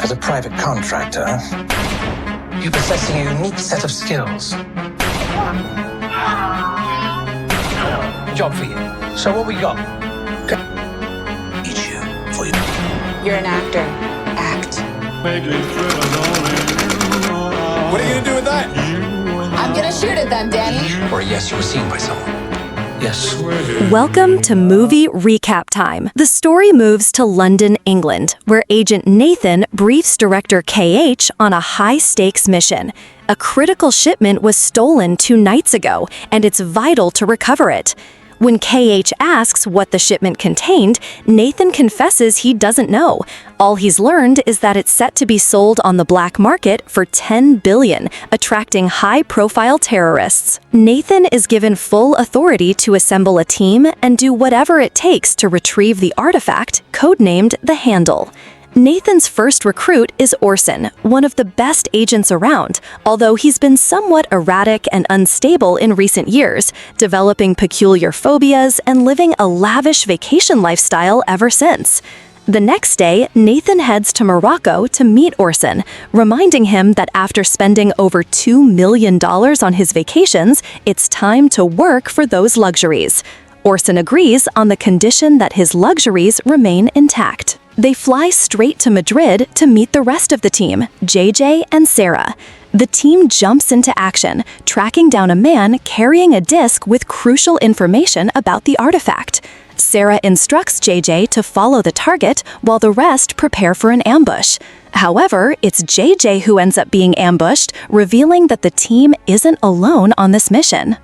As a private contractor, you possess a unique set of skills. Job for you. So what we got? Eat you for you. You're an actor. Act. What are you gonna do with that? I'm gonna shoot at them, Danny. Or yes, you were seen by someone. Yes. Welcome to Movie Recap Time. The story moves to London, England, where Agent Nathan briefs director KH on a high-stakes mission. A critical shipment was stolen 2 nights ago, and it's vital to recover it. When KH asks what the shipment contained, Nathan confesses he doesn't know. All he's learned is that it's set to be sold on the black market for $10 billion, attracting high-profile terrorists. Nathan is given full authority to assemble a team and do whatever it takes to retrieve the artifact, codenamed the Handle. Nathan's first recruit is Orson, one of the best agents around, although he's been somewhat erratic and unstable in recent years, developing peculiar phobias and living a lavish vacation lifestyle ever since. The next day, Nathan heads to Morocco to meet Orson, reminding him that after spending over $2 million on his vacations, it's time to work for those luxuries. Orson agrees on the condition that his luxuries remain intact. They fly straight to Madrid to meet the rest of the team, JJ and Sarah. The team jumps into action, tracking down a man carrying a disc with crucial information about the artifact. Sarah instructs JJ to follow the target while the rest prepare for an ambush. However, it's JJ who ends up being ambushed, revealing that the team isn't alone on this mission.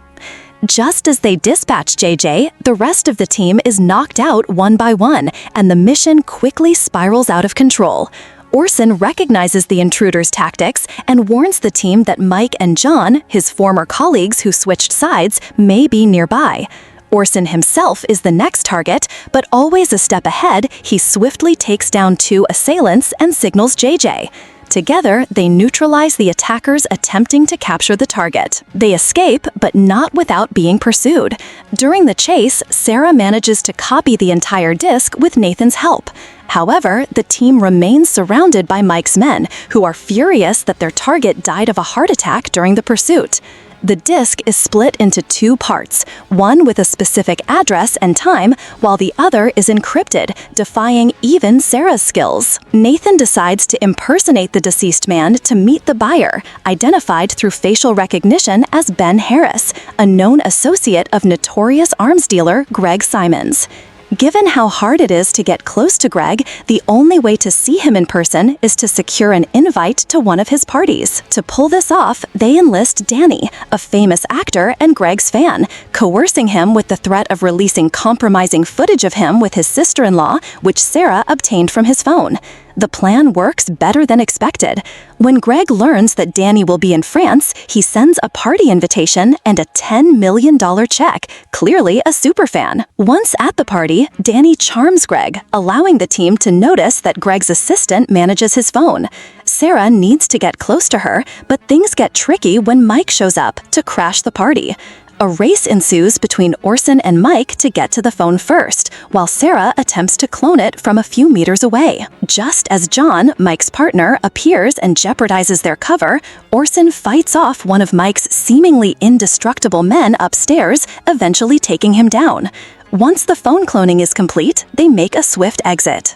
Just as they dispatch JJ, the rest of the team is knocked out one by one, and the mission quickly spirals out of control. Orson recognizes the intruder's tactics and warns the team that Mike and John, his former colleagues who switched sides, may be nearby. Orson himself is the next target, but always a step ahead, he swiftly takes down 2 assailants and signals JJ. Together, they neutralize the attackers attempting to capture the target. They escape, but not without being pursued. During the chase, Sarah manages to copy the entire disc with Nathan's help. However, the team remains surrounded by Mike's men, who are furious that their target died of a heart attack during the pursuit. The disc is split into 2 parts, one with a specific address and time, while the other is encrypted, defying even Sarah's skills. Nathan decides to impersonate the deceased man to meet the buyer, identified through facial recognition as Ben Harris, a known associate of notorious arms dealer Greg Simons. Given how hard it is to get close to Greg, the only way to see him in person is to secure an invite to one of his parties. To pull this off, they enlist Danny, a famous actor and Greg's fan, coercing him with the threat of releasing compromising footage of him with his sister-in-law, which Sarah obtained from his phone. The plan works better than expected. When Greg learns that Danny will be in France, he sends a party invitation and a $10 million check, clearly a superfan. Once at the party, Danny charms Greg, allowing the team to notice that Greg's assistant manages his phone. Sarah needs to get close to her, but things get tricky when Mike shows up to crash the party. A race ensues between Orson and Mike to get to the phone first, while Sarah attempts to clone it from a few meters away. Just as John, Mike's partner, appears and jeopardizes their cover, Orson fights off one of Mike's seemingly indestructible men upstairs, eventually taking him down. Once the phone cloning is complete, they make a swift exit.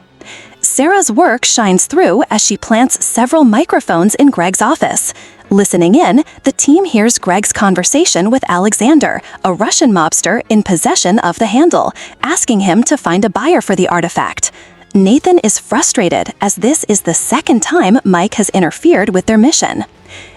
Sarah's work shines through as she plants several microphones in Greg's office. Listening in, the team hears Greg's conversation with Alexander, a Russian mobster in possession of the Handle, asking him to find a buyer for the artifact. Nathan is frustrated as this is the second time Mike has interfered with their mission.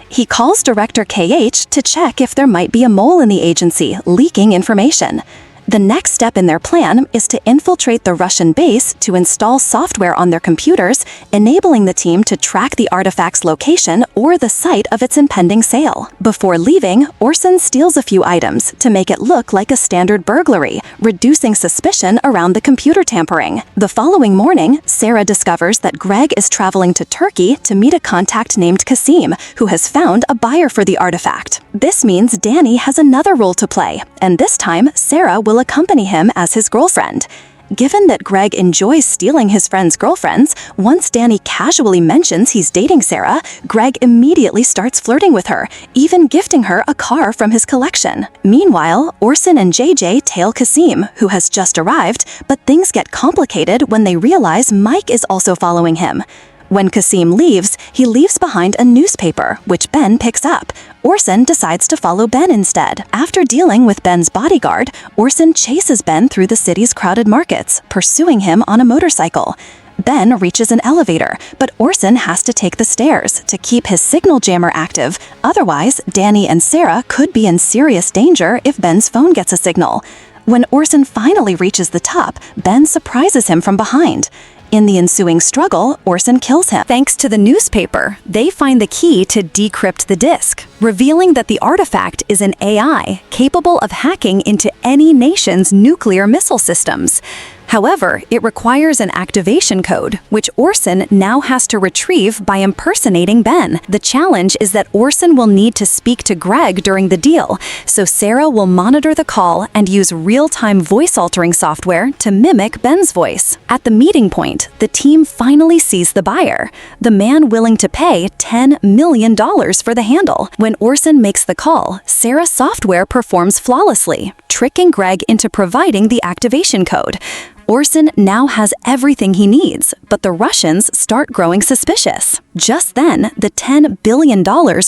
He calls director KH to check if there might be a mole in the agency leaking information. The next step in their plan is to infiltrate the Russian base to install software on their computers, enabling the team to track the artifact's location or the site of its impending sale. Before leaving, Orson steals a few items to make it look like a standard burglary, reducing suspicion around the computer tampering. The following morning, Sarah discovers that Greg is traveling to Turkey to meet a contact named Kasim, who has found a buyer for the artifact. This means Danny has another role to play, and this time, Sarah will accompany him as his girlfriend. Given that Greg enjoys stealing his friends' girlfriends, once Danny casually mentions he's dating Sarah, Greg immediately starts flirting with her, even gifting her a car from his collection. Meanwhile, Orson and JJ tail Kasim, who has just arrived, but things get complicated when they realize Mike is also following him. When Kasim leaves, he leaves behind a newspaper, which Ben picks up. Orson decides to follow Ben instead. After dealing with Ben's bodyguard, Orson chases Ben through the city's crowded markets, pursuing him on a motorcycle. Ben reaches an elevator, but Orson has to take the stairs to keep his signal jammer active. Otherwise, Danny and Sarah could be in serious danger if Ben's phone gets a signal. When Orson finally reaches the top, Ben surprises him from behind. In the ensuing struggle, Orson kills him. Thanks to the newspaper, they find the key to decrypt the disk, revealing that the artifact is an AI capable of hacking into any nation's nuclear missile systems. However, it requires an activation code, which Orson now has to retrieve by impersonating Ben. The challenge is that Orson will need to speak to Greg during the deal, so Sarah will monitor the call and use real-time voice-altering software to mimic Ben's voice. At the meeting point, the team finally sees the buyer, the man willing to pay $10 million for the handle. When Orson makes the call, Sarah's software performs flawlessly, tricking Greg into providing the activation code. Orson now has everything he needs, but the Russians start growing suspicious. Just then, the $10 billion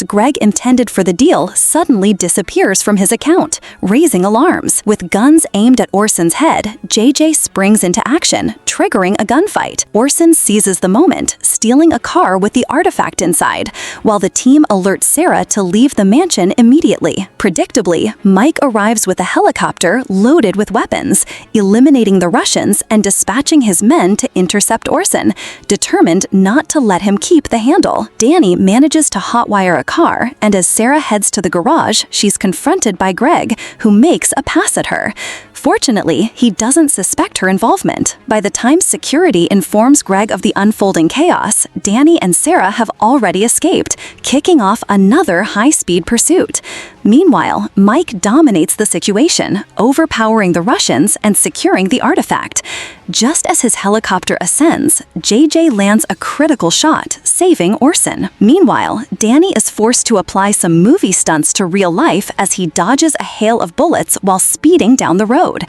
Greg intended for the deal suddenly disappears from his account, raising alarms. With guns aimed at Orson's head, JJ springs into action, triggering a gunfight. Orson seizes the moment, stealing a car with the artifact inside, while the team alerts Sarah to leave the mansion immediately. Predictably, Mike arrives with a helicopter loaded with weapons, eliminating the Russians and dispatching his men to intercept Orson, determined not to let him keep the handle. Danny manages to hotwire a car, and as Sarah heads to the garage, she's confronted by Greg, who makes a pass at her. Fortunately, he doesn't suspect her involvement. By the time security informs Greg of the unfolding chaos, Danny and Sarah have already escaped, kicking off another high-speed pursuit. Meanwhile, Mike dominates the situation, overpowering the Russians and securing the artifact. Just as his helicopter ascends, JJ lands a critical shot, saving Orson. Meanwhile, Danny is forced to apply some movie stunts to real life as he dodges a hail of bullets while speeding down the road.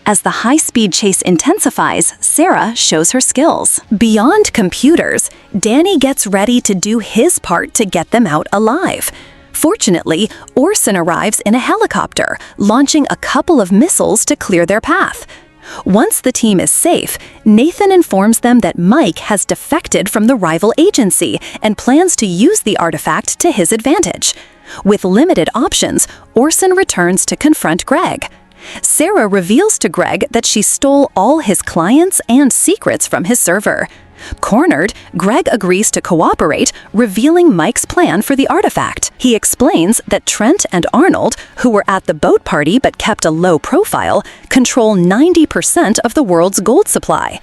As the high-speed chase intensifies, Sarah shows her skills. Beyond computers, Danny gets ready to do his part to get them out alive. Fortunately, Orson arrives in a helicopter, launching a couple of missiles to clear their path. Once the team is safe, Nathan informs them that Mike has defected from the rival agency and plans to use the artifact to his advantage. With limited options, Orson returns to confront Greg. Sarah reveals to Greg that she stole all his clients and secrets from his server. Cornered, Greg agrees to cooperate, revealing Mike's plan for the artifact. He explains that Trent and Arnold, who were at the boat party but kept a low profile, control 90% of the world's gold supply.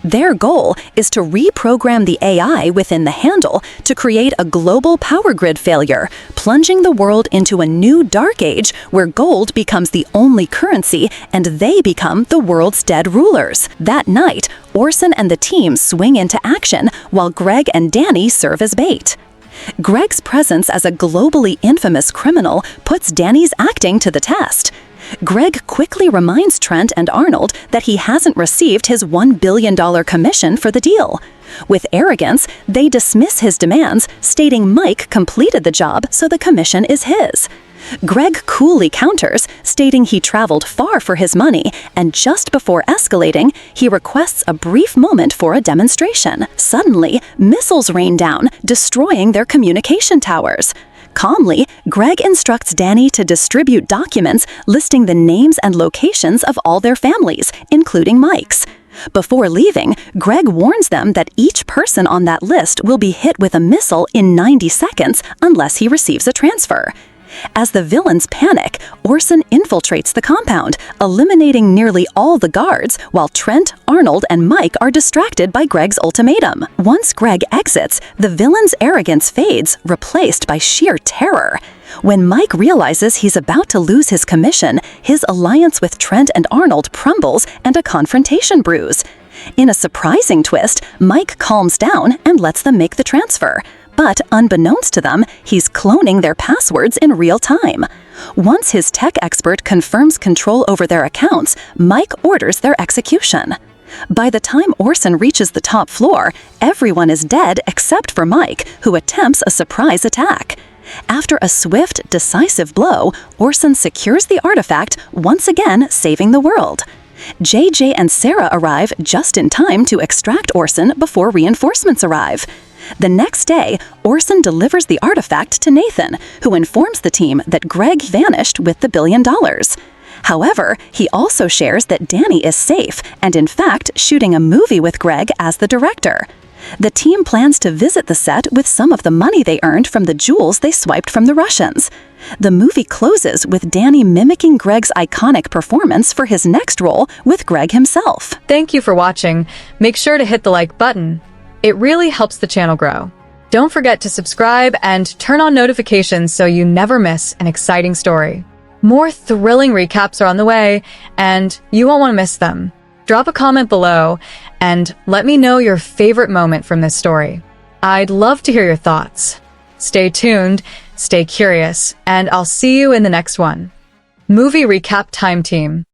Their goal is to reprogram the AI within the handle to create a global power grid failure, plunging the world into a new dark age where gold becomes the only currency and they become the world's dead rulers. That night, Orson and the team swing into action while Greg and Danny serve as bait. Greg's presence as a globally infamous criminal puts Danny's acting to the test. Greg quickly reminds Trent and Arnold that he hasn't received his $1 billion commission for the deal. With arrogance, they dismiss his demands, stating Mike completed the job, so the commission is his. Greg coolly counters, stating he traveled far for his money, and just before escalating, he requests a brief moment for a demonstration. Suddenly, missiles rain down, destroying their communication towers. Calmly, Greg instructs Danny to distribute documents listing the names and locations of all their families, including Mike's. Before leaving, Greg warns them that each person on that list will be hit with a missile in 90 seconds unless he receives a transfer. As the villains panic, Orson infiltrates the compound, eliminating nearly all the guards, while Trent, Arnold, and Mike are distracted by Greg's ultimatum. Once Greg exits, the villain's arrogance fades, replaced by sheer terror. When Mike realizes he's about to lose his commission, his alliance with Trent and Arnold crumbles and a confrontation brews. In a surprising twist, Mike calms down and lets them make the transfer. But unbeknownst to them, he's cloning their passwords in real time. Once his tech expert confirms control over their accounts, Mike orders their execution. By the time Orson reaches the top floor, everyone is dead except for Mike, who attempts a surprise attack. After a swift, decisive blow, Orson secures the artifact, once again saving the world. JJ and Sarah arrive just in time to extract Orson before reinforcements arrive. The next day, Orson delivers the artifact to Nathan, who informs the team that Greg vanished with the $1 billion. However, he also shares that Danny is safe and, in fact, shooting a movie with Greg as the director. The team plans to visit the set with some of the money they earned from the jewels they swiped from the Russians. The movie closes with Danny mimicking Greg's iconic performance for his next role with Greg himself. Thank you for watching. Make sure to hit the like button. It really helps the channel grow. Don't forget to subscribe and turn on notifications so you never miss an exciting story. More thrilling recaps are on the way, and you won't want to miss them. Drop a comment below and let me know your favorite moment from this story. I'd love to hear your thoughts. Stay tuned, stay curious, and I'll see you in the next one. Movie Recap Time Team.